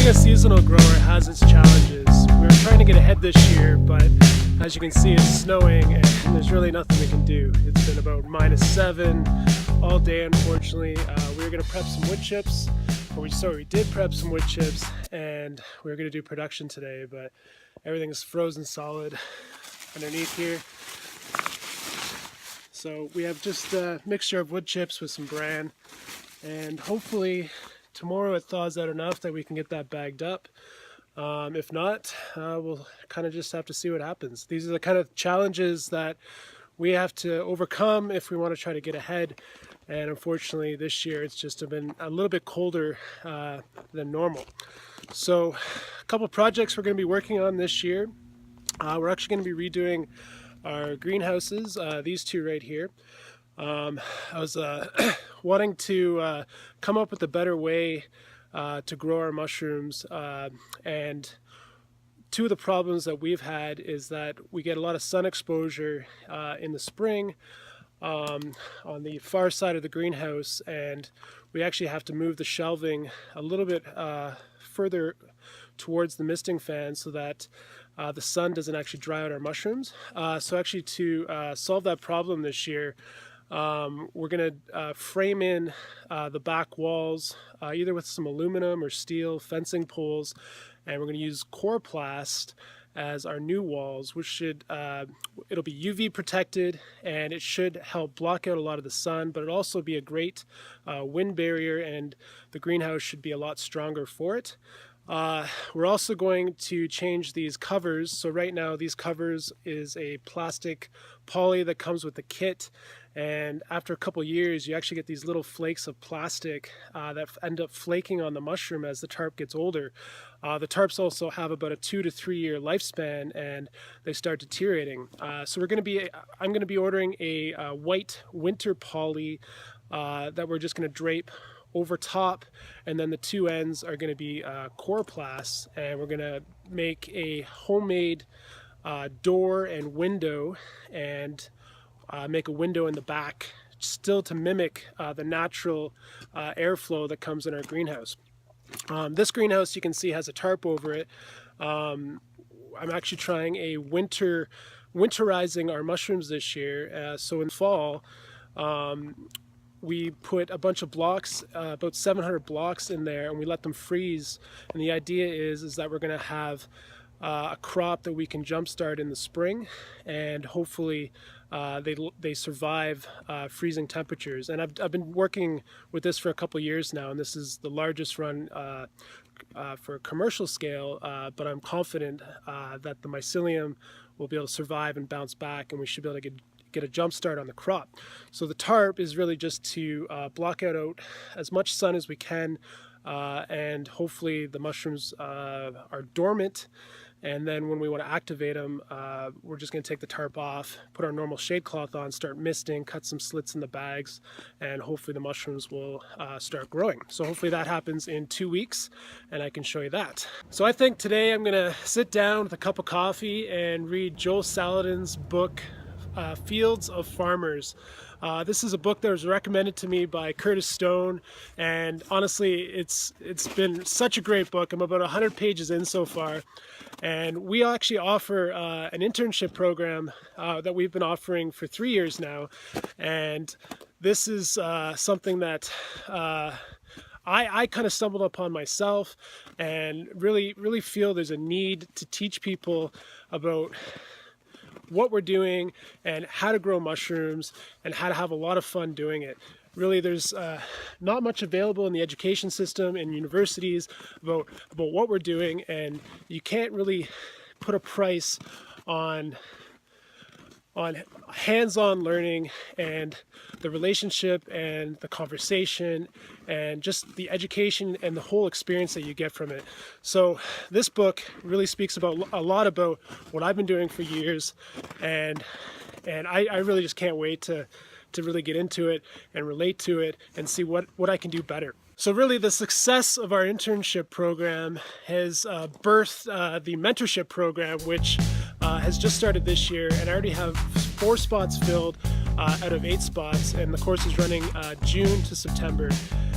Being a seasonal grower has its challenges. We were trying to get ahead this year, but as you can see, it's snowing and there's really nothing we can do. It's been about -7 all day, unfortunately. We were going to prep some wood chips, we did prep some wood chips, and we were going to do production today, but everything is frozen solid underneath here. So we have just a mixture of wood chips with some bran, and hopefully tomorrow it thaws out enough that we can get that bagged up. If not, we'll kind of just have to see what happens. These are the kind of challenges that we have to overcome if we want to try to get ahead. And unfortunately this year it's just been a little bit colder than normal. So a couple projects we're going to be working on this year. We're actually going to be redoing our greenhouses, these two right here. I was wanting to come up with a better way to grow our mushrooms, and two of the problems that we've had is that we get a lot of sun exposure in the spring on the far side of the greenhouse, and we actually have to move the shelving a little bit further towards the misting fan so that the sun doesn't actually dry out our mushrooms. So actually to solve that problem this year, we're going to frame in the back walls either with some aluminum or steel fencing poles, and we're going to use Coroplast as our new walls, which should it'll be UV protected, and it should help block out a lot of the sun, but it'll also be a great wind barrier, and the greenhouse should be a lot stronger for it. We're also going to change these covers. So right now these covers is a plastic poly that comes with the kit, and after a couple years you actually get these little flakes of plastic that end up flaking on the mushroom as the tarp gets older. The tarps also have about a 2 to 3 year lifespan, and they start deteriorating. So I'm going to be ordering a white winter poly that we're just going to drape over top, and then the two ends are going to be Coroplast, and we're going to make a homemade door and window, and make a window in the back still to mimic the natural airflow that comes in our greenhouse. This greenhouse, you can see, has a tarp over it. I'm actually trying a winterizing our mushrooms this year, so in fall we put a bunch of blocks, about 700 blocks in there, and we let them freeze. And the idea is that we're going to have a crop that we can jumpstart in the spring, and hopefully they survive freezing temperatures. And I've been working with this for a couple years now, and this is the largest run for a commercial scale, but I'm confident that the mycelium will be able to survive and bounce back, and we should be able to get a jump start on the crop. So the tarp is really just to block out as much sun as we can, and hopefully the mushrooms are dormant, and then when we want to activate them, we're just going to take the tarp off, put our normal shade cloth on, start misting, cut some slits in the bags, and hopefully the mushrooms will start growing. So hopefully that happens in 2 weeks, and I can show you that. So I think today I'm going to sit down with a cup of coffee and read Joel Salatin's book, Fields of Farmers. This is a book that was recommended to me by Curtis Stone, and honestly it's been such a great book. I'm about 100 pages in so far, and we actually offer an internship program that we've been offering for 3 years now, and this is something that I kind of stumbled upon myself, and really feel there's a need to teach people about what we're doing and how to grow mushrooms and how to have a lot of fun doing it. Really, there's not much available in the education system and universities about what we're doing, and you can't really put a price on hands-on learning and the relationship and the conversation and just the education and the whole experience that you get from it. So this book really speaks about a lot about what I've been doing for years, and I really just can't wait to really get into it and relate to it and see what I can do better. So really the success of our internship program has birthed the mentorship program, which has just started this year, and I already have 4 spots filled out of 8 spots, and the course is running June to September.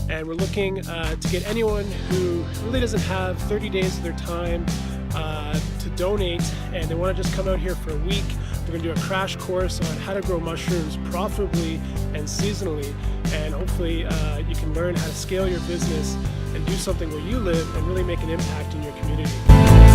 And we're looking to get anyone who really doesn't have 30 days of their time to donate, and they want to just come out here for a week. We're going to do a crash course on how to grow mushrooms profitably and seasonally, and hopefully you can learn how to scale your business and do something where you live and really make an impact in your community.